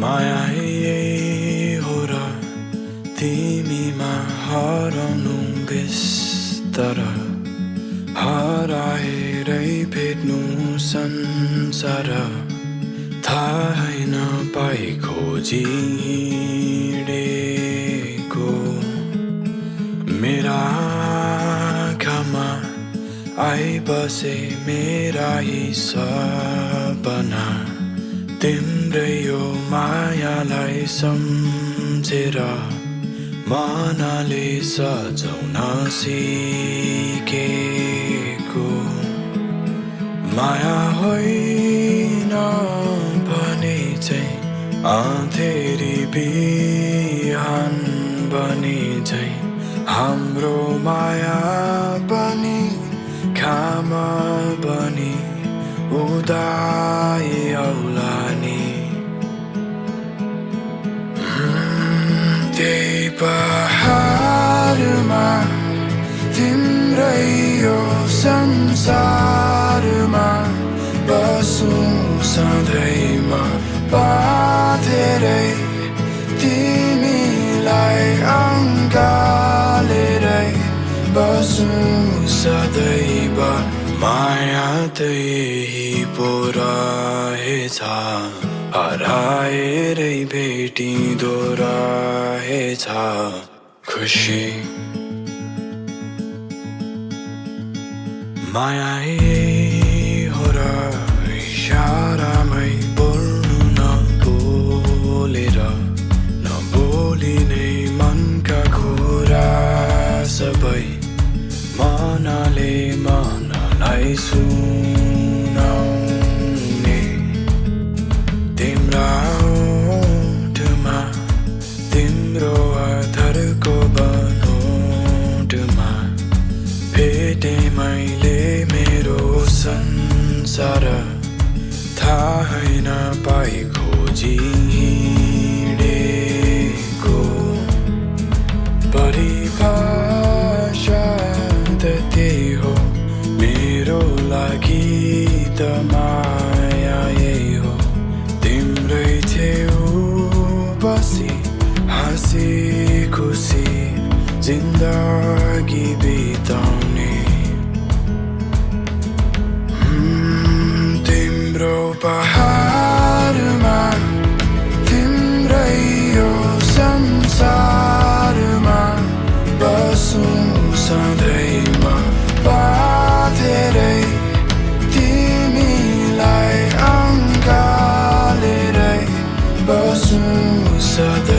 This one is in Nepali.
माया यही हो र तिमीमा हराउनु बिस्तर हराएरै भेट्नु संसार थाहै नपाई खोजी हिँडेको मेरा आँखामा आइबसे मेरा यी सपना तिम्रै यो मायालाई सम्झेर मनले सजाउन सिकेको माया होइन भने चाहिँ अँधेरी बिहान बने चाहिँ हाम्रो माया बनी घाम बनी उदाई आउला नि त्यही पहाडमा तिम्रै यो संसारमा बसौँ सधैँमा बाँधेरै तिमीलाई अँगालेरै बसौँ सदैव माया त यही पो रहेछ हराएरै भेटिँदो रहेछ खुसी माया यही हो र इशारामै बोल्नु नबोली नै मनका कुरा सबै मनले मनलाई सुनाउने तिम्रा ओठमा तिम्रो आधारको बनोटमा भेटे मैले मेरो संसार थाहै नपाई खोजी हिँडेको परिभाषा त त्यही हो मेरो लागि त माया यही हो तिम्रै छेउ बसी हाँसी खुसी जिन्दगी बिताउने तिम्रो पहाडमा तिम्रै यो संसारमा बसौँ सधैँमा बाँधेरै तिमीलाई अँगालेरै बसौँ सधैँ